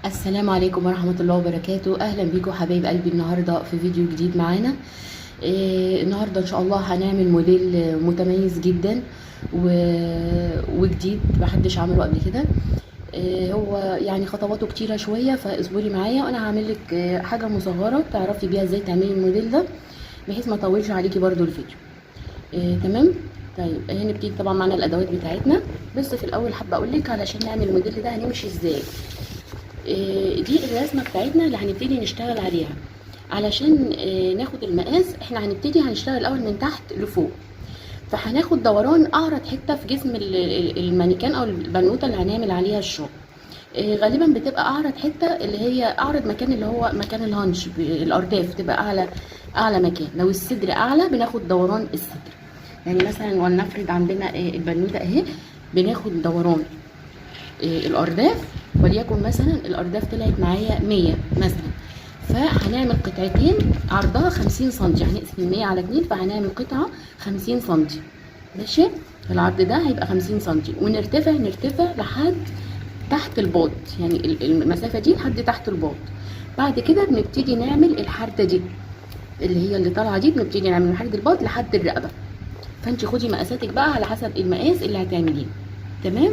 السلام عليكم ورحمة الله وبركاته. أهلا بيكم حبايب قلبي النهاردة في فيديو جديد معانا. النهاردة إن شاء الله هنعمل موديل متميز جدا وجديد محدش عمله قبل كده. هو يعني خطواته كتيرة شوية، فاصبري معايا وأنا هعمل لك حاجة مصغرة تعرفي بيها ازاي تعملي الموديل ده بحيث ما اطولش عليكي برضو الفيديو. تمام. طيب هنبتدي طبعا معانا الأدوات بتاعتنا، بس في الأول حابة أقول لك علشان نعمل الموديل ده هنمشي ازاي. دي الرسمه بتاعتنا اللي هنبتدي نشتغل عليها. علشان ناخد المقاس احنا هنشتغل الاول من تحت لفوق، فهناخد دوران اعرض حته في جسم المانيكان او البنوته اللي هنعمل عليها الشغل. غالبا بتبقى اعرض حته اللي هي اعرض مكان اللي هو مكان الهانش، الارداف تبقى اعلى مكان. لو الصدر اعلى بناخد دوران الصدر. يعني مثلا ولنفرض عندنا البنوته اهي، بناخد دوران الارداف، وليكن مثلا الارداف طلعت معايا 100 مثلا، فهنعمل قطعتين عرضها 50 سم، هنقسم 100 على 2 فهنعمل قطعه 50 سم. ماشي، العرض ده هيبقى 50 سم، ونرتفع لحد تحت الباط، يعني المسافه دي لحد تحت الباط. بعد كده بنبتدي نعمل الحرده دي اللي هي اللي طالعه دي، بنبتدي نعمل من حرد الباط لحد الرقبه. فانت خدي مقاساتك بقى على حسب المقاس اللي هتعمليه. تمام.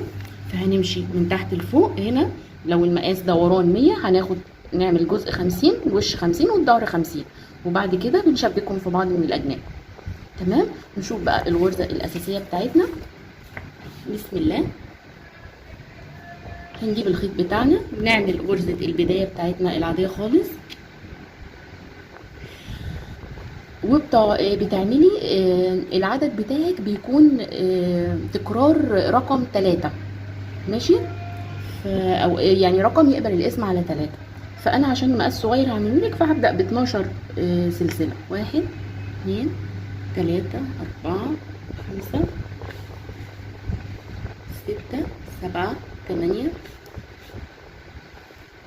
فهنمشي من تحت لفوق هنا. لو المقاس دوران 100 نعمل جزء 50، الوش 50 والظهر 50، وبعد كده بنشبكهم في بعض من الاجناب. تمام. نشوف بقى الغرزه الاساسيه بتاعتنا. بسم الله. هنجيب الخيط بتاعنا، نعمل غرزه البدايه بتاعتنا العاديه خالص، بتعملي العدد بتاعك بيكون تكرار رقم 3. ماشي، او يعني رقم يقبل الاسم على 3. فانا عشان مقاس صغير هعمله لك، فهبدا ب 12 سلسله. 1 2 3 4 5 6 7 8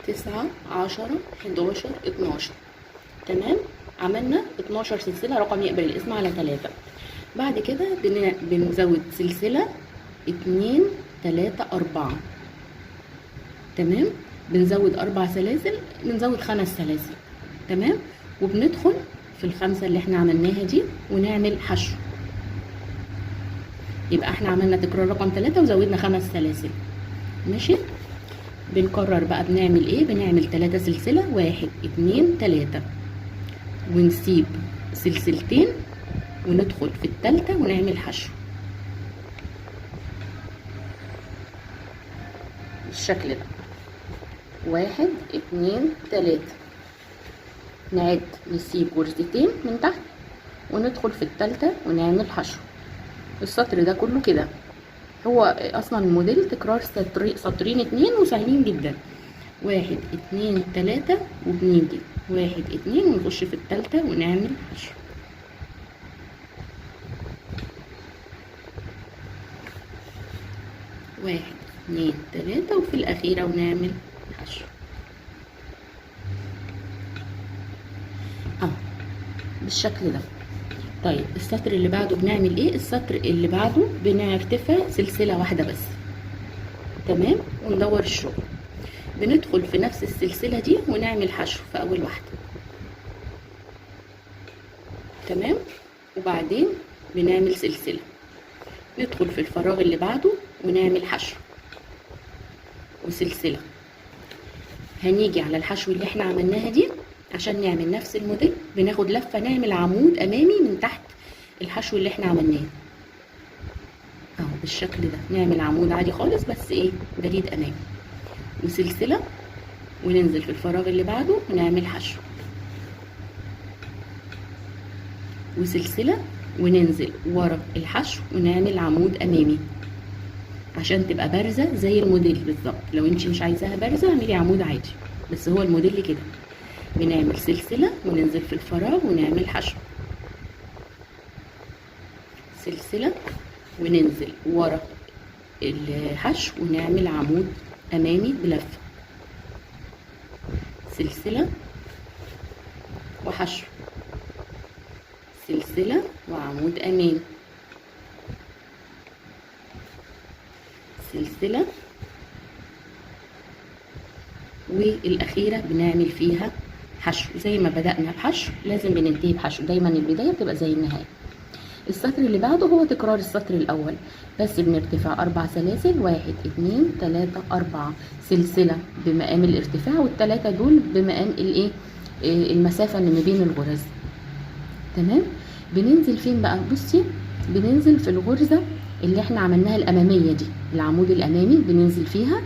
9 10 11 12. تمام. عملنا 12 سلسله رقم يقبل الاسم على 3. بعد كده بنزود سلسله 2 3 4. تمام. بنزود 4 سلاسل، بنزود 5 سلاسل. تمام. وبندخل في ال5 اللي احنا عملناها دي ونعمل حشو. يبقى احنا عملنا تكرار رقم 3 وزودنا 5 سلاسل. ماشي. بنكرر بقى، بنعمل ايه؟ بنعمل 3 سلسله، 1 2 3، ونسيب سلسلتين وندخل في الثالثه ونعمل حشو بالشكل ده. 1 2 3، نعد نسيب غرزتين من تحت وندخل في الثالثه ونعمل حشو. السطر ده كله كده. هو اصلا الموديل تكرار سطرين 2 وسهلين جدا. 1 2 3 وبنيجي 1 2 ونخش في الثالثه ونعمل حشو. واحد 2 3 وفي الاخيره ونعمل حشو بالشكل ده. طيب السطر اللي بعده بنعمل ايه؟ السطر اللي بعده بنرتفع سلسله واحده بس. تمام. وندور الشغل، بندخل في نفس السلسله دي ونعمل حشو في اول واحده. تمام. وبعدين بنعمل سلسله، ندخل في الفراغ اللي بعده ونعمل حشو وسلسله. هنيجي على الحشو اللي احنا عملناها دي عشان نعمل نفس الموديل، بناخد لفه نعمل عمود امامي من تحت الحشو اللي احنا عملناه اهو بالشكل ده. نعمل عمود عادي خالص بس ايه، بريد امامي وسلسله، وننزل في الفراغ اللي بعده ونعمل حشو وسلسله، وننزل ورا الحشو ونعمل عمود امامي عشان تبقى بارزه زي الموديل بالظبط. لو انت مش عايزاها بارزه اعملي عمود عادي، بس هو الموديل كده. بنعمل سلسله وننزل في الفراغ ونعمل حشو، سلسله وننزل ورا الحشو ونعمل عمود امامي بلفه، سلسله وحشو، سلسله وعمود امامي، سلسله والاخيره بنعمل فيها حشو. زي ما بدأنا بحشو لازم بننتهي بحشو، دايما البدايه بتبقى زي النهايه. السطر اللي بعده هو تكرار السطر الاول، بس بنرتفع 4 سلاسل، 1 2 3 4 سلسله بمقام الارتفاع، والثلاثه دول بمقام الايه المسافه اللي ما بين الغرز. تمام. بننزل فين بقى؟ بصي، بننزل في الغرزه اللي احنا عملناها الاماميه دي، العمود الامامي بننزل فيها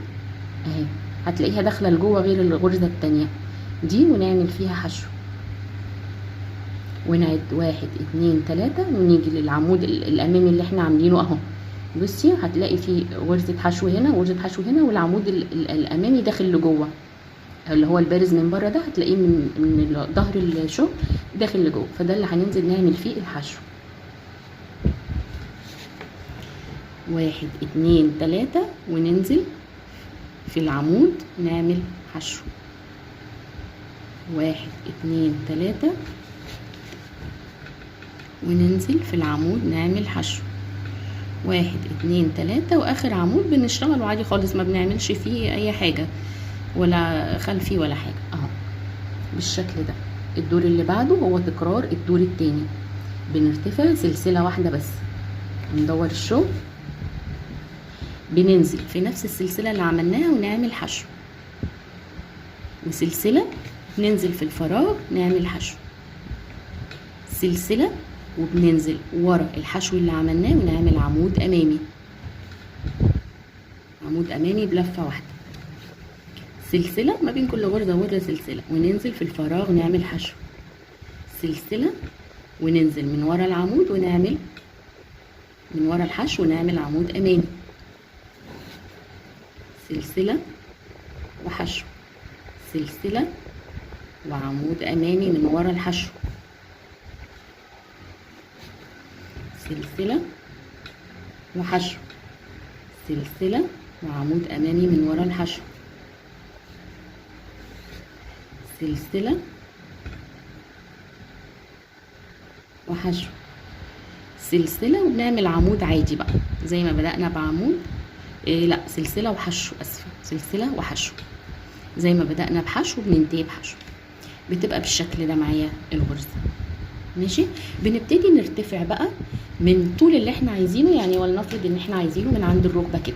اهي، هتلاقيها داخله لجوه غير الغرزه الثانيه دي، ونعمل فيها حشو ونعد 1 2 3 ونيجي للعمود الامامي اللي احنا عاملينه اهو. بصي هتلاقي في غرزه حشو هنا وغرزه حشو هنا، والعمود الامامي داخل لجوه اللي هو البارز من بره ده، هتلاقيه من ظهر الشغل داخل لجوه، فده اللي هننزل نعمل فيه الحشو. 1 2 3 وننزل في العمود نعمل حشو. 1 2 3 وننزل في العمود نعمل حشو. 1 2 3 واخر عمود بنشتغله عادي خالص، ما بنعملش فيه اي حاجه ولا خلفي ولا حاجه اهو بالشكل ده. الدور اللي بعده هو تكرار الدور التاني، بنرتفع سلسله واحده بس، ندور الشغل، بننزل في نفس السلسله اللي عملناها ونعمل حشو، وسلسله ننزل في الفراغ نعمل حشو، سلسله وبننزل ورا الحشو اللي عملناه ونعمل عمود امامي، عمود امامي بلفه واحده، سلسله ما بين كل غرزه وغرزه سلسله، وننزل في الفراغ نعمل حشو، سلسله وننزل من ورا العمود ونعمل من ورا الحشو ونعمل عمود امامي، سلسله وحشو، سلسله وعمود امامي من ورا الحشو، سلسله وحشو، سلسله وعمود امامي من ورا الحشو، سلسله وحشو، سلسله وبنعمل عمود عادي بقى زي ما بدأنا بعمود لا سلسله وحشو، اسفه، سلسله وحشو زي ما بدأنا بحشو بننتهي بحشو. بتبقى بالشكل ده معايا الغرزه. ماشي. بنبتدي نرتفع بقى من طول اللي احنا عايزينه، يعني ولنفرض ان احنا عايزينه من عند الركبه كده،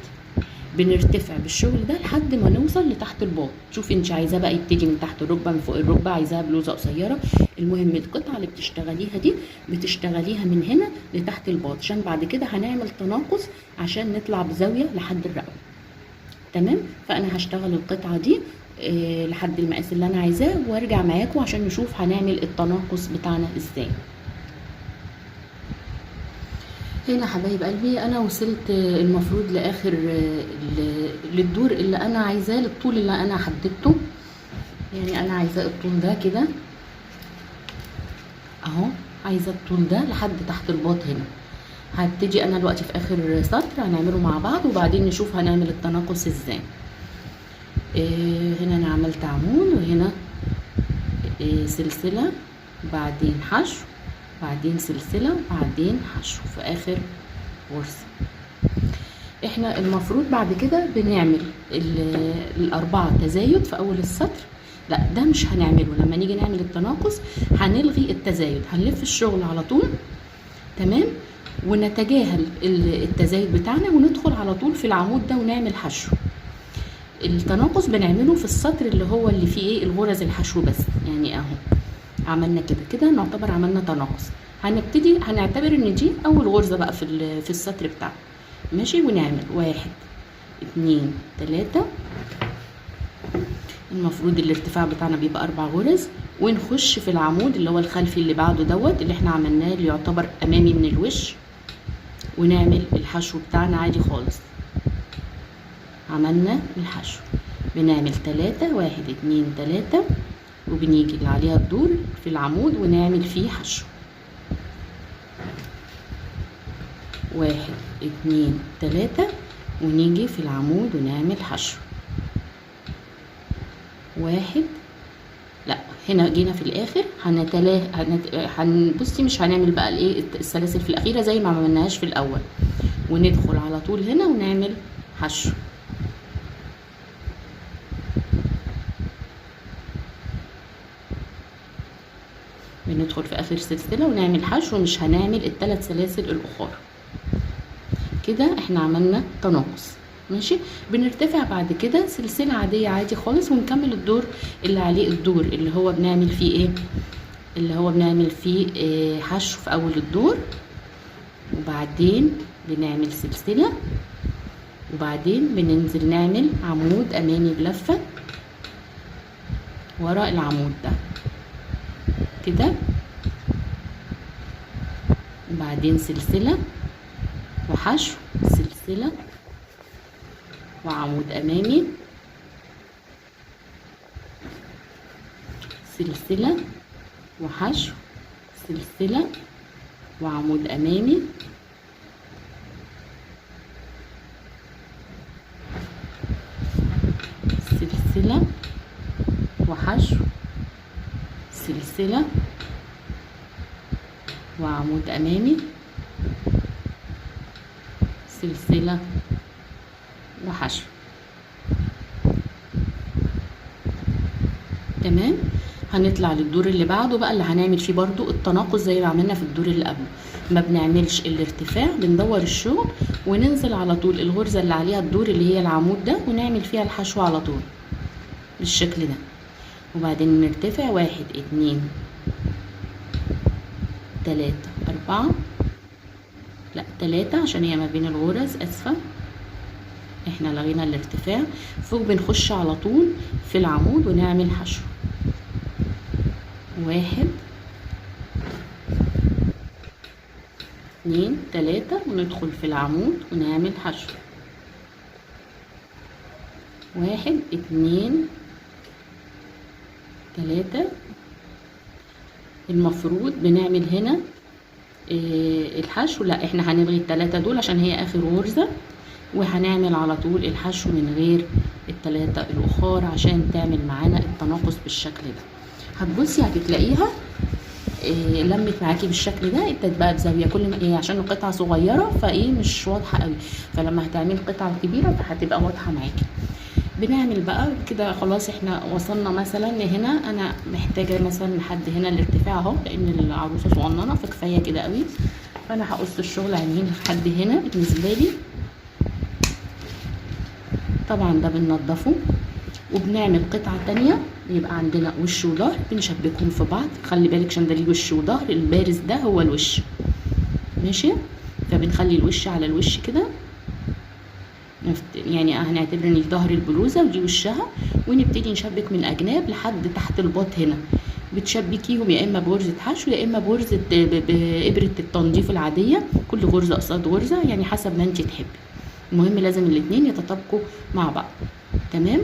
بنرتفع بالشغل ده لحد ما نوصل لتحت الباط. شوفي انت عايزاه بقى يبتدي من تحت الركبه، من فوق الركبه، عايزاها بلوزه قصيره، المهم القطعه اللي بتشتغليها دي بتشتغليها من هنا لتحت الباط، عشان بعد كده هنعمل تناقص عشان نطلع بزاويه لحد الرقبه. تمام. فانا هشتغل القطعه دي لحد المقاس اللي انا عايزاه وارجع معاكم عشان نشوف هنعمل التناقص بتاعنا ازاي. هنا حبايب قلبي انا وصلت المفروض لاخر للدور اللي انا عايزاه، للطول اللي انا حددته، يعني انا عايزاه الطول ده كده اهو، عايزه الطول ده لحد تحت الباط هنا. هبتدي انا دلوقتي في اخر سطر هنعمله مع بعض وبعدين نشوف هنعمل التناقص ازاي. هنا انا عملت عمود، وهنا سلسله، بعدين حشو، بعدين سلسله، بعدين حشو في اخر غرزه. احنا المفروض بعد كده بنعمل الاربعه تزايد في اول السطر، لا ده مش هنعمله، لما نيجي نعمل التناقص هنلغي التزايد، هنلف الشغل على طول. تمام. ونتجاهل التزايد بتاعنا وندخل على طول في العمود ده ونعمل حشو. التناقص بنعمله في السطر اللي هو اللي فيه ايه الغرز الحشو بس، يعني اهو عملنا كده نعتبر عملنا تناقص. هنبتدي هنعتبر ان دي اول غرزه بقى في السطر بتاعنا. ماشي. ونعمل 1 2 3، المفروض الارتفاع بتاعنا بيبقى 4 غرز، ونخش في العمود اللي هو الخلفي اللي بعده دوت اللي احنا عملناه اللي يعتبر امامي من الوش، ونعمل الحشو بتاعنا عادي خالص. عملنا الحشو بنعمل 3 1 2 3 وبنيجي اللي عليها الدور في العمود ونعمل فيه حشو. 1 2 3 ونيجي في العمود ونعمل حشو. 1 لا هنا جينا في الاخر هنبصي مش هنعمل بقى الايه السلاسل في الاخيره زي ما عملناهاش في الاول، وندخل على طول هنا ونعمل حشو. بندخل في اخر سلسله ونعمل حشو، مش هنعمل الثلاث سلاسل الاخرى. كده احنا عملنا تناقص. ماشي. بنرتفع بعد كده سلسله عاديه عادي خالص، ونكمل الدور اللي عليه الدور اللي هو بنعمل فيه ايه، اللي هو بنعمل فيه حشو في اول الدور، وبعدين بنعمل سلسله، وبعدين بننزل نعمل عمود امامي بلفه وراء العمود ده كده، وبعدين سلسله وحشو، سلسله وعمود امامي، سلسله وحشو، سلسله وعمود امامي، سلسله وحشو، سلسله وعمود امامي، سلسله وحشو. تمام. هنطلع للدور اللي بعده بقى، اللي هنعمل فيه برضو التناقص زي ما عملنا في الدور اللي قبله. ما بنعملش الارتفاع، بندور الشغل وننزل على طول الغرزه اللي عليها الدور اللي هي العمود ده، ونعمل فيها الحشو على طول بالشكل ده. وبعدين نرتفع 1 2 3 4، لا 3 عشان هي ما بين الغرز، اسفه، احنا لغينا الارتفاع. فوق بنخش على طول في العمود ونعمل حشو، 1 2 3، وندخل في العمود ونعمل حشو، 1 2 3. المفروض بنعمل هنا الحشو، لا احنا هنلغي ال3 دول عشان هي اخر غرزة، وهنعمل على طول الحشو من غير ال3 الاخر عشان تعمل معانا التناقص بالشكل ده. هتبصي هتلاقيها لمت معاكي بالشكل ده، ابتدت بقى بزاويه كل ما ايه، عشان القطعه صغيره فايه مش واضحه قوي، فلما هتعملي قطعه كبيره فهتبقى واضحه معاكي. بنعمل بقى كده خلاص. احنا وصلنا مثلا هنا، انا محتاجه مثلا لحد هنا الارتفاع اهو، لان العروسه صغننه فكفايه كده قوي، فانا هقص الشغل عاملين لحد هنا بالنسبه لي. طبعا ده بننضفه وبنعمل قطعه تانية، يبقى عندنا وش وظهر بنشبكهم في بعض. خلي بالك عشان ده ليه وش وظهر، البارز ده هو الوش. ماشي. فبنخلي الوش على الوش كده، يعني هنعتبر ان ظهر البلوزه ودي وشها، ونبتدي نشبك من الاجناب لحد تحت الباط هنا. بتشبكيهم يا اما بغرزه حشو يا اما بغرزه بابره التنظيف العاديه، كل غرزه قصاد غرزه يعني حسب ما انت تحبي. المهم لازم الاتنين يتطابقوا مع بعض. تمام.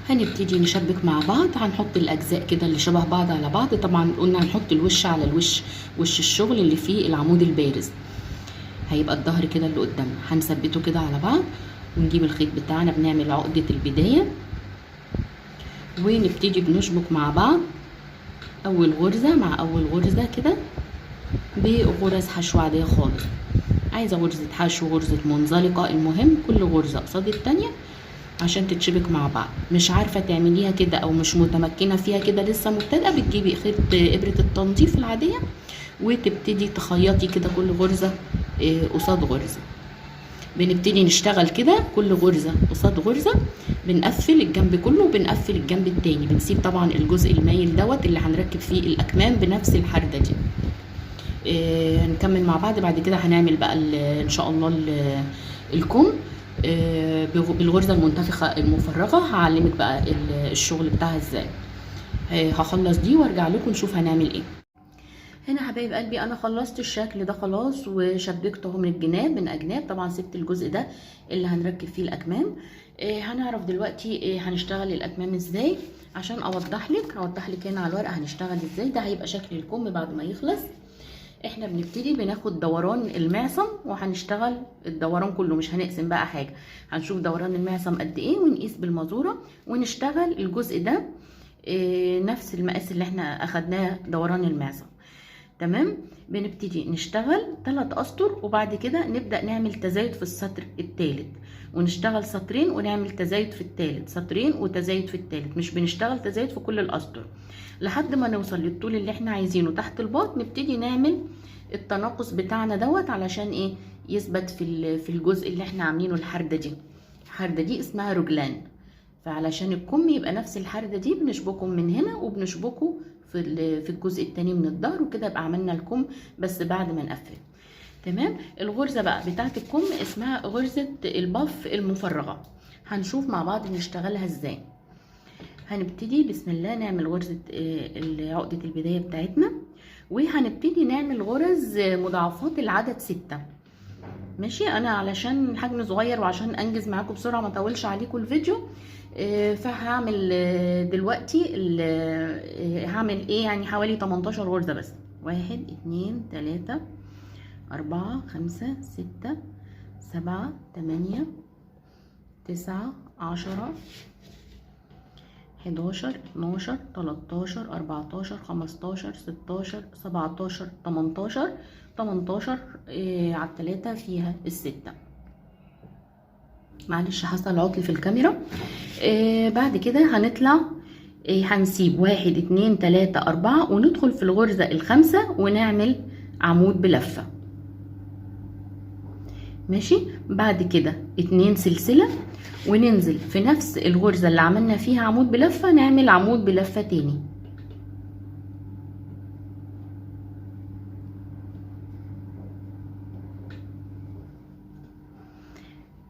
هنبتدي نشبك مع بعض، هنحط الاجزاء كده اللي شبه بعض على بعض. طبعا قلنا هنحط الوش على الوش، وش الشغل اللي فيه العمود البارز هيبقى الظهر كده اللي قدامنا، هنثبته كده على بعض ونجيب الخيط بتاعنا، بنعمل عقدة البداية ونبتدي بنشبك مع بعض اول غرزة مع اول غرزة كده بغرز حشو عادية خالص. عايزة غرزة حشو، غرزة منزلقة، المهم كل غرزة قصاد التانية عشان تتشبك مع بعض. مش عارفة تعمليها كده او مش متمكنة فيها كده لسه مبتدئة، بتجيبي خيط ابرة التنظيف العادية وتبتدي تخيطي كده كل غرزة قصاد غرزة. بنبتدي نشتغل كده كل غرزة قصاد غرزة، بنقفل الجنب كله وبنقفل الجنب التاني، بنسيب طبعا الجزء المايل دوت اللي هنركب فيه الاكمام بنفس الحردة دي. هنكمل مع بعض بعد كده. هنعمل بقى ان شاء الله الكم بالغرزة المنتفخة المفرغة، هعلمك بقى الشغل بتاعها ازاي. هخلص دي وارجع لكم نشوف هنعمل ايه. هنا حبايب قلبي انا خلصت الشكل ده خلاص، وشبكته من الجناب من اجناب. طبعا سبت الجزء ده اللي هنركب فيه الاكمام. هنعرف دلوقتي هنشتغل الاكمام ازاي عشان اوضح لك هنا على الورقه هنشتغل ازاي. ده هيبقى شكل الكم بعد ما يخلص. احنا بنبتدي بناخد دوران المعصم وهنشتغل الدوران كله، مش هنقسم بقى حاجه. هنشوف دوران المعصم قد ايه ونقيس بالمازوره ونشتغل الجزء ده نفس المقاس اللي احنا اخدناه دوران المعصم. تمام. بنبتدي نشتغل 3 اسطر وبعد كده نبدا نعمل تزايد في السطر الثالث. ونشتغل سطرين ونعمل تزايد في التالت، سطرين وتزايد في التالت، مش بنشتغل تزايد في كل الاسطر لحد ما نوصل للطول اللي احنا عايزينه تحت الباط. نبتدي نعمل التناقص بتاعنا دوت علشان ايه؟ يثبت في الجزء اللي احنا عاملينه الحردة دي. الحردة دي اسمها رجلان، فعلشان الكم يبقى نفس الحردة دي بنشبكه من هنا وبنشبكه في الجزء التاني من الظهر، وكده يبقى عملنا الكم بس بعد ما نقفل. تمام. الغرزة بقى بتاعت الكم اسمها غرزة البف المفرغة، هنشوف مع بعض نشتغلها ازاي. هنبتدي بسم الله نعمل غرزة عقدة البداية بتاعتنا، وهنبتدي نعمل غرز مضاعفات العدد 6. ماشي. انا علشان الحجم صغير وعشان انجز معاكم بسرعة ما اطولش عليكم الفيديو، فهعمل دلوقتي هعمل ايه يعني حوالي 18 غرزة بس. 1 2 3 4 5 6 7 8 9 10 11 12 13 14 15 16 17 18 على التلاتة فيها الستة. معلش حصل عطل في الكاميرا. بعد كده هنطلع هنسيب 1 2 3 4 وندخل في الغرزة الخامسة ونعمل عمود بلفة. ماشي. بعد كده 2 سلسلة وننزل في نفس الغرزة اللي عملنا فيها عمود بلفة نعمل عمود بلفة تاني.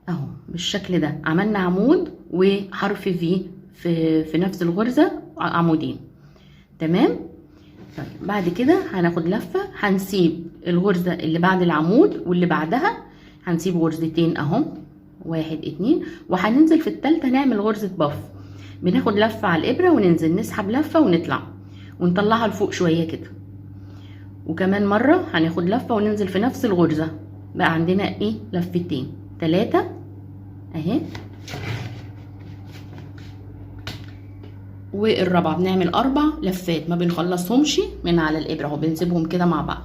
اهو بالشكل ده عملنا عمود وحرف في نفس الغرزة عمودين. تمام. طيب بعد كده هناخد لفة، هنسيب الغرزة اللي بعد العمود واللي بعدها هنسيب غرزتين اهو 1 2، وهننزل في التالتة نعمل غرزة بف. بناخد لفة على الابرة وننزل نسحب لفة ونطلع ونطلعها لفوق شوية كده، وكمان مرة هناخد لفة وننزل في نفس الغرزة. بقى عندنا ايه؟ لفتين 3 اهي، والرابعة بنعمل 4 لفات ما بنخلصهمش من على الابرة اهو، بنسيبهم كده مع بعض.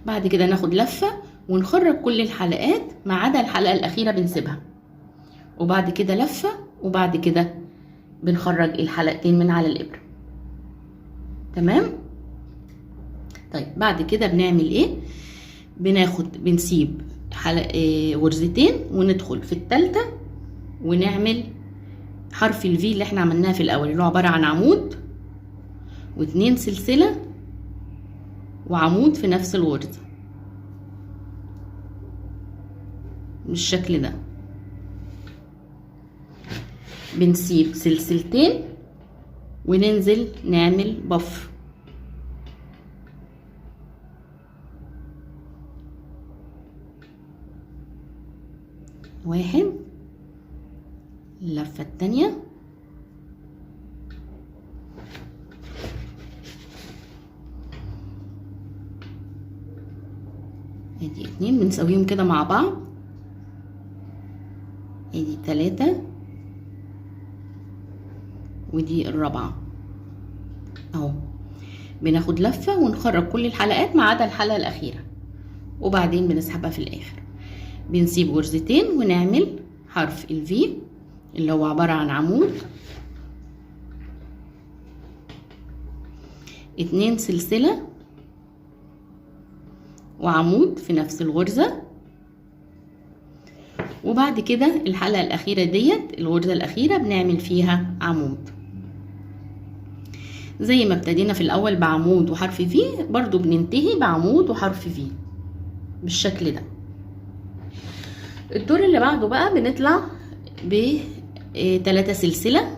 بعد كده ناخد لفة ونخرج كل الحلقات ما عدا الحلقة الأخيرة بنسيبها، وبعد كده لفة، وبعد كده بنخرج الحلقتين من على الإبرة. تمام. طيب بعد كده بنعمل ايه؟ بنسيب غرزتين وندخل في التالتة ونعمل حرف الفي اللي احنا عملناه في الأول، اللي هو عبارة عن عمود و2 سلسلة وعمود في نفس الغرزة بالشكل ده. بنسيب سلسلتين وننزل نعمل بف. واحد، اللفة التانية، ادي 2 بنسويهم كده مع بعض، ادي 3 ودي الرابعة اهو. بناخد لفة ونخرج كل الحلقات ما عدا الحلقة الأخيرة، وبعدين بنسحبها في الآخر. بنسيب غرزتين ونعمل حرف الفي اللي هو عبارة عن عمود، 2 سلسلة وعمود في نفس الغرزة، وبعد كده الحلقة الأخيرة ديت الغرزة الأخيرة بنعمل فيها عمود زي ما ابتدينا في الأول بعمود وحرف في، برضو بننتهي بعمود وحرف في بالشكل ده. الدور اللي بعده بقى بنطلع ب3 سلسلة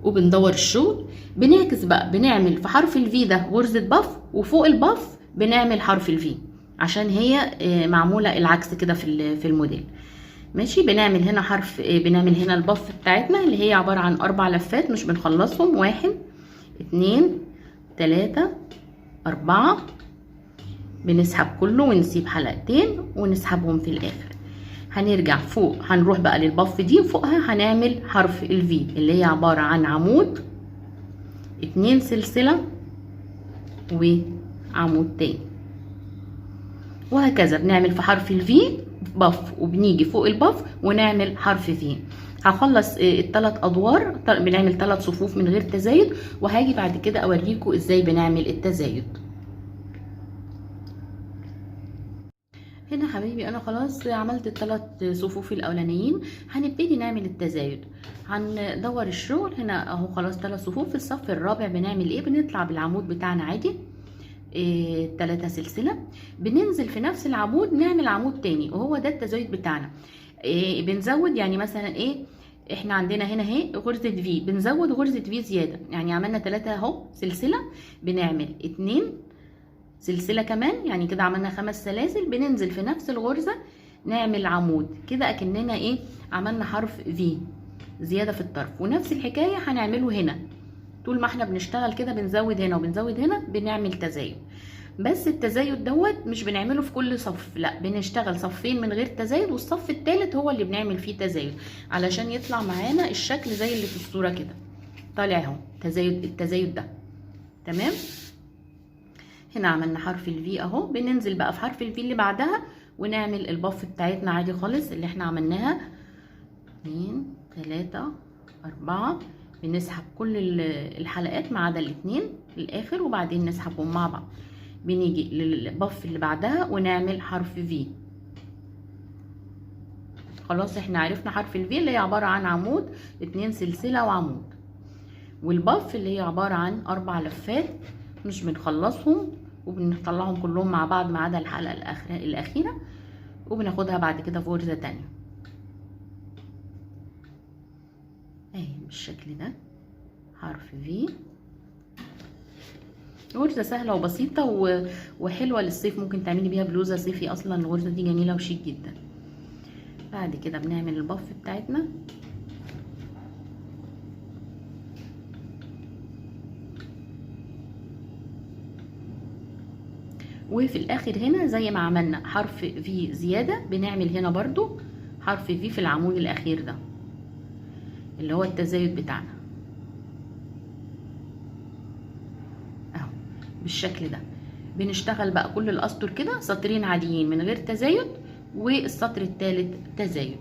وبندور الشغل، بنعكس بقى، بنعمل في حرف الفي ده غرزة بف، وفوق البف بنعمل حرف الفي عشان هي معمولة العكس كده في الموديل. ماشي. بنعمل هنا حرف، بنعمل هنا البف بتاعتنا اللي هي عبارة عن 4 لفات مش بنخلصهم، 1 2 3 4، بنسحب كله ونسيب حلقتين ونسحبهم في الآخر. هنرجع فوق، هنروح بقى للبف دي وفوقها هنعمل حرف الفي اللي هي عبارة عن عمود، 2 سلسلة وعمود تاني، وهكذا بنعمل في حرف الفي بف وبنيجي فوق البف ونعمل حرف في. هخلص الثلاث ادوار، بنعمل 3 صفوف من غير تزايد، وهاجي بعد كده اوريكم ازاي بنعمل التزايد. هنا حبايبي انا خلاص عملت ال3 صفوف الاولانيين، هنبتدي نعمل التزايد. هندور الشغل هنا اهو خلاص 3 صفوف. في الصف الرابع بنعمل ايه؟ بنطلع بالعمود بتاعنا عادي 3 سلسله، بننزل في نفس العمود نعمل عمود تاني، وهو ده التزايد بتاعنا. بنزود يعني مثلا ايه، احنا عندنا هنا اهي غرزه في، بنزود غرزه في زياده، يعني عملنا 3 اهو سلسله، بنعمل 2 سلسله كمان، يعني كده عملنا 5 سلاسل، بننزل في نفس الغرزه نعمل عمود كده اكننا ايه عملنا حرف في زياده في الطرف. ونفس الحكايه هنعمله هنا، طول ما احنا بنشتغل كده بنزود هنا وبنزود هنا بنعمل تزايد. بس التزايد دوت مش بنعمله في كل صف، لا بنشتغل صفين من غير تزايد، والصف الثالث هو اللي بنعمل فيه تزايد علشان يطلع معانا الشكل زي اللي في الصوره كده طالع اهو تزايد. التزايد ده تمام. هنا عملنا حرف الفي اهو، بننزل بقى في حرف الفي اللي بعدها ونعمل البف بتاعتنا عادي خالص اللي احنا عملناها 2 3 4. بنسحب كل الحلقات ما عدا الاثنين للاخر، وبعدين نسحبهم مع بعض. بنيجي للبف اللي بعدها ونعمل حرف في. خلاص احنا عرفنا حرف الفي اللي هي عباره عن عمود 2 سلسله وعمود، والبف اللي هي عباره عن 4 لفات مش بنخلصهم وبنطلعهم كلهم مع بعض ما عدا الحلقه الاخيره، وبناخدها بعد كده في غرزه تانية اهي بالشكل ده حرف في. غرزه سهله وبسيطه وحلوه للصيف، ممكن تعملي بيها بلوزه صيفي، اصلا الغرزه دي جميله وشيك جدا. بعد كده بنعمل البف بتاعتنا وفي الاخر هنا زي ما عملنا حرف في زياده بنعمل هنا برضو حرف في العمود الاخير ده اللي هو التزايد بتاعنا اهو بالشكل ده. بنشتغل بقى كل الاسطر كده سطرين عاديين من غير تزايد، والسطر الثالث تزايد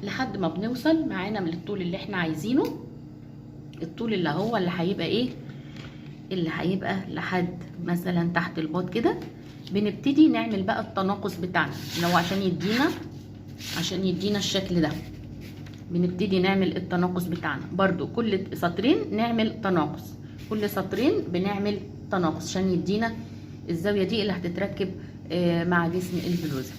لحد ما بنوصل معانا من الطول اللي احنا عايزينه، الطول اللي هو اللي هيبقى ايه، اللي هيبقى لحد مثلا تحت الباط كده. بنبتدي نعمل بقى التناقص بتاعنا اللي هو عشان يدينا الشكل ده. بنبتدي نعمل التناقص بتاعنا برضو كل سطرين نعمل تناقص، كل سطرين بنعمل تناقص عشان يدينا الزاويه دي اللي هتتركب مع جسم البلوزه.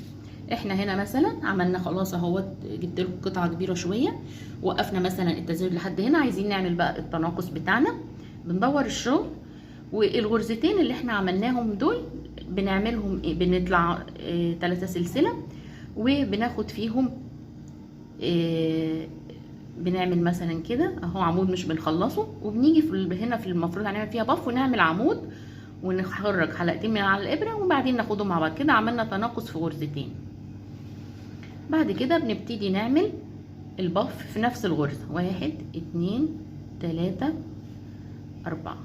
احنا هنا مثلا عملنا خلاص اهوت، جبت لكم قطعه كبيره شويه، وقفنا مثلا التزايد لحد هنا، عايزين نعمل بقى التناقص بتاعنا. بندور الشغل، والغرزتين اللي احنا عملناهم دول بنعملهم ايه، بنطلع 3 سلسله وبناخد فيهم بنعمل مثلا كده اهو عمود مش بنخلصه، وبنيجي هنا في المفروض هنعمل فيها بف ونعمل عمود ونخرج حلقتين من على الابره، وبعدين ناخدهم مع بعض كده عملنا تناقص في غرزتين. بعد كده بنبتدي نعمل البف في نفس الغرزه 1 2 3 4.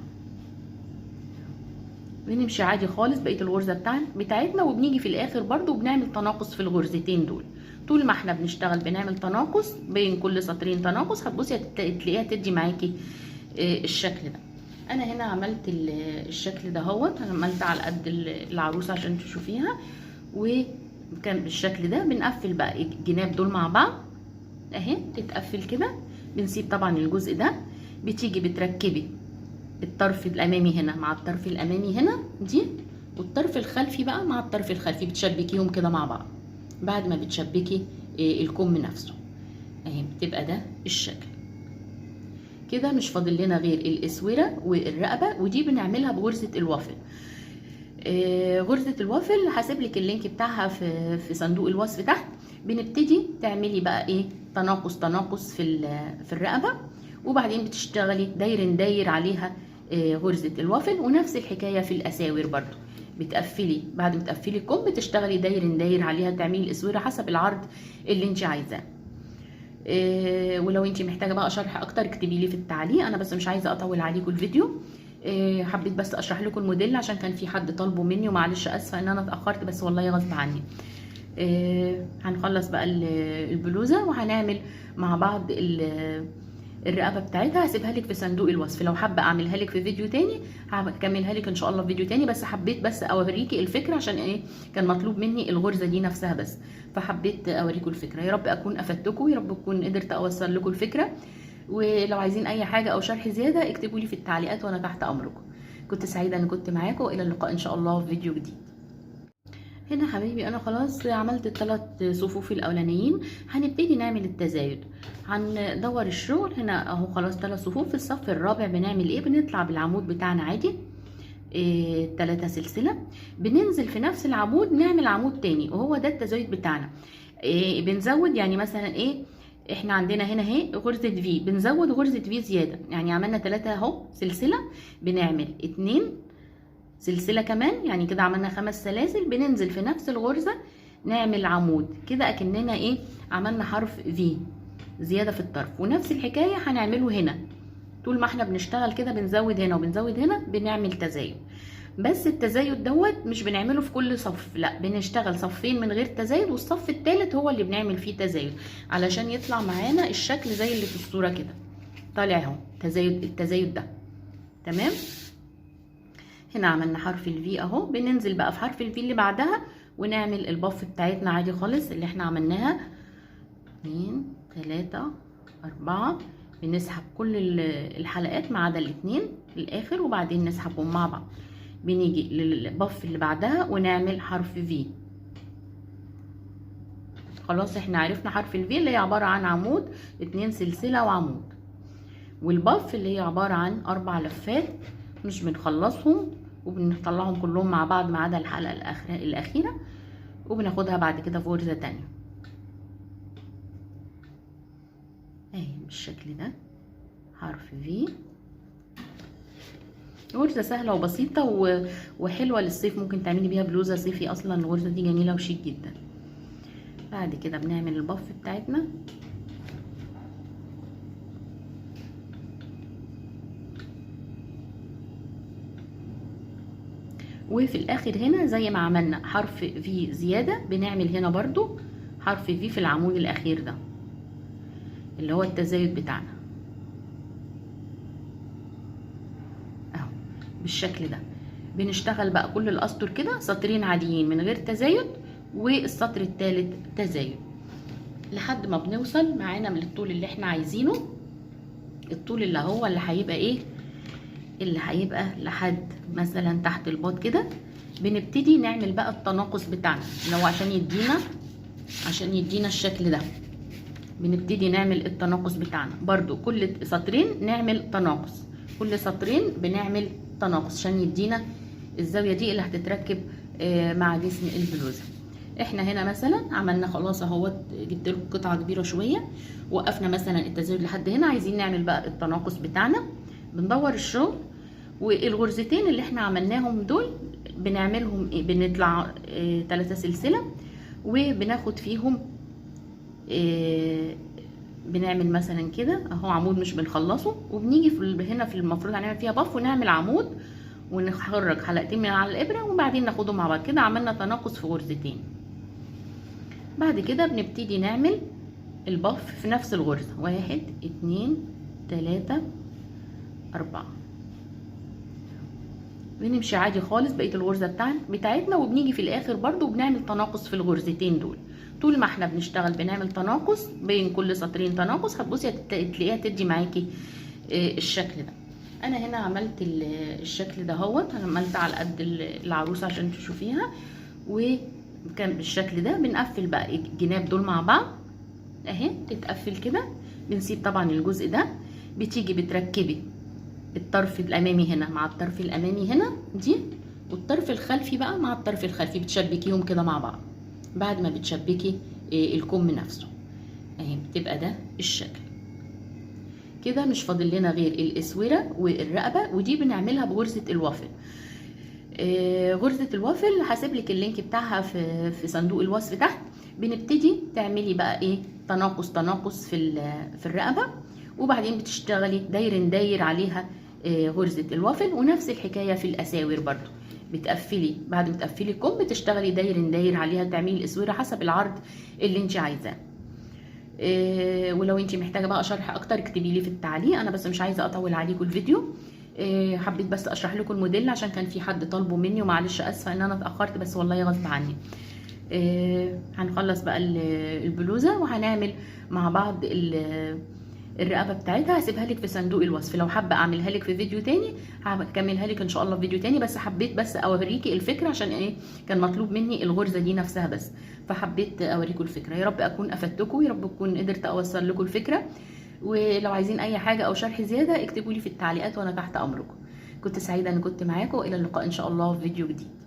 بنمشي عادي خالص بقيه الغرزه بتاعتنا، وبنيجي في الاخر برضو بنعمل تناقص في الغرزتين دول. طول ما احنا بنشتغل بنعمل تناقص بين كل سطرين تناقص، هتبصي تلاقيها تدي معاكي الشكل ده. انا هنا عملت الشكل ده اهوت، عملت على قد العروسه عشان تشوفيها، وكان بالشكل ده. بنقفل بقى الجناب دول مع بعض اهي تتقفل كده. بنسيب طبعا الجزء ده، بتيجي بتركبي الطرف الامامي هنا مع الطرف الامامي هنا دي، والطرف الخلفي بقى مع الطرف الخلفي، بتشبكيهم كده مع بعض. بعد ما بتشبكي الكم نفسه اهي بتبقى ده الشكل كده. مش فاضل لنا غير الاسوره والرقبه، ودي بنعملها بغرزه الوافل. غرزه الوافل هسيب لك اللينك بتاعها في صندوق الوصف تحت. بنبتدي تعملي بقى ايه تناقص في الرقبه، وبعدين بتشتغلي داير عليها غرزه الوافل. ونفس الحكايه في الاساور برضو، بتقفلي بعد ما تقفلي الكم بتشتغلي داير عليها، تعملي الاسوره حسب العرض اللي انت عايزاه. ولو انت محتاجه بقى شرح اكتر اكتبي لي في التعليق، انا بس مش عايزه اطول عليكم الفيديو. حبيت بس اشرح لكم الموديل عشان كان في حد طالبه مني، ومعلش اسفه ان انا اتاخرت، بس والله غصب عني. هنخلص بقى البلوزه وهنعمل مع بعض الرقبه بتاعتها. هسيبها لك في صندوق الوصف، لو حابه اعملها لك في فيديو تاني هكملها لك ان شاء الله في فيديو تاني، بس حبيت بس اوريكي الفكره عشان ايه كان مطلوب مني الغرزه دي نفسها بس، فحبيت اوريكم الفكره. يا رب اكون افدتكم، يا رب اكون قدرت اوصل لكم الفكره، ولو عايزين اي حاجه او شرح زياده اكتبوا لي في التعليقات وانا تحت امركم. كنت سعيده ان كنت معاكم، والى اللقاء ان شاء الله في فيديو جديد. هنا حبايبي انا خلاص عملت الثلاث صفوف الاولانيين، هنبتدي نعمل التزايد. هندور الشغل هنا اهو خلاص 3 صفوف. في الصف الرابع بنعمل ايه؟ بنطلع بالعمود بتاعنا عادي 3 سلسله، بننزل في نفس العمود نعمل عمود تاني، وهو ده التزايد بتاعنا. بنزود يعني مثلا ايه، احنا عندنا هنا اهي غرزه في، بنزود غرزه في زياده، يعني عملنا 3 اهو سلسله، بنعمل 2 سلسله كمان، يعني كده عملنا 5 سلاسل. بننزل في نفس الغرزه نعمل عمود كده اكننا ايه عملنا حرف في زياده في الطرف. ونفس الحكايه هنعمله هنا، طول ما احنا بنشتغل كده بنزود هنا وبنزود هنا بنعمل تزايد. بس التزايد دوت مش بنعمله في كل صف، لا بنشتغل صفين من غير تزايد، والصف الثالث هو اللي بنعمل فيه تزايد علشان يطلع معانا الشكل زي اللي في الصوره كده طالع اهو تزايد. التزايد ده تمام. هنا عملنا حرف الفي اهو، بننزل بقى في حرف الفي اللي بعدها ونعمل البف بتاعتنا عادي خالص اللي احنا عملناها 2 3 4. بنسحب كل الحلقات ما عدا الاثنين في الاخر، وبعدين نسحبهم مع بعض. بنيجي للبف اللي بعدها ونعمل حرف في. خلاص احنا عرفنا حرف الفي اللي هي عباره عن عمود 2 سلسله وعمود، والبف اللي هي عباره عن 4 لفات مش بنخلصهم وبنطلعهم كلهم مع بعض ما عدا الحلقه الاخيره، وبناخدها بعد كده في غرزه تانية اهي بالشكل ده حرف في. غرزه سهله وبسيطه وحلوه للصيف، ممكن تعملي بيها بلوزه صيفي، اصلا الغرزه دي جميله وشيك جدا. بعد كده بنعمل البف بتاعتنا وفي الاخر هنا زي ما عملنا حرف في زياده بنعمل هنا برضو حرف في في العمود الاخير ده اللي هو التزايد بتاعنا اهو بالشكل ده. بنشتغل بقى كل الاسطر كده سطرين عاديين من غير تزايد، والسطر الثالث تزايد لحد ما بنوصل معانا من الطول اللي احنا عايزينه، الطول اللي هو اللي هيبقى ايه، اللي هيبقى لحد مثلا تحت الباط كده. بنبتدي نعمل بقى التناقص بتاعنا اللي هو عشان يدينا الشكل ده. بنبتدي نعمل التناقص بتاعنا برضو كل سطرين نعمل تناقص، كل سطرين بنعمل تناقص عشان يدينا الزاويه دي اللي هتتركب مع جسم البلوزه. احنا هنا مثلا عملنا خلاص اهوت، جبت لكم قطعه كبيره شويه، وقفنا مثلا التزايد لحد هنا، عايزين نعمل بقى التناقص بتاعنا. بندور الشغل، والغرزتين اللي احنا عملناهم دول بنعملهم بنطلع 3 سلسله وبناخد فيهم بنعمل مثلا كده اهو عمود مش بنخلصه، وبنيجي هنا في المفروض هنعمل فيها بف ونعمل عمود ونخرج حلقتين من على الابره وبعدين ناخدهم مع بعض كده. عملنا تناقص في غرزتين. بعد كده بنبتدي نعمل البف في نفس الغرزه 1 2 3 4. بنمشي عادي خالص بقيه الغرزه بتاعتنا، وبنيجي في الاخر برضو بنعمل تناقص في الغرزتين دول. طول ما احنا بنشتغل بنعمل تناقص بين كل سطرين تناقص، هتبصي تلاقيها تدي معاكي الشكل ده. انا هنا عملت الشكل ده اهوت، انا عملت على قد العروسه عشان تشوفيها، وكان بالشكل ده. بنقفل بقى الجناب دول مع بعض اهي تتقفل كده. بنسيب طبعا الجزء ده، بتيجي بتركبي الطرف الامامي هنا مع الطرف الامامي هنا دي، والطرف الخلفي بقى مع الطرف الخلفي، بتشبكيهم كده مع بعض. بعد ما بتشبكي الكم نفسه اهي بتبقى ده الشكل كده. مش فاضل لنا غير الاسوره والرقبه، ودي بنعملها بغرزه الوافل. غرزه الوافل هسيب لك اللينك بتاعها في صندوق الوصف تحت. بنبتدي تعملي بقى ايه تناقص في الرقبه، وبعدين بتشتغلي داير عليها غرزه الوافل، ونفس الحكايه في الاساور برضو بتقفلي بعد ما تقفلي الكم بتشتغلي داير عليها، تعملي الاسوره حسب العرض اللي انت عايزاه. ولو انت محتاجه بقى شرح اكتر اكتبي لي في التعليق، انا بس مش عايزه اطول عليكم الفيديو. حبيت بس اشرح لكم الموديل عشان كان في حد طالبه مني، ومعلش اسفه ان انا اتاخرت، بس والله غصب عني. هنخلص بقى البلوزه وهنعمل مع بعض الرقبه بتاعتها. هسيبها لك في صندوق الوصف، لو حابه اعملها لك في فيديو تاني هكملها لك ان شاء الله في فيديو تاني، بس حبيت بس اوريكي الفكره عشان ايه كان مطلوب مني الغرزه دي نفسها بس، فحبيت اوريكم الفكره. يا رب اكون افدتكم، يا رب اكون قدرت اوصل لكم الفكره. ولو عايزين اي حاجه او شرح زياده اكتبوا لي في التعليقات وانا تحت امركم. كنت سعيده ان كنت معاكم، والى اللقاء ان شاء الله في فيديو جديد.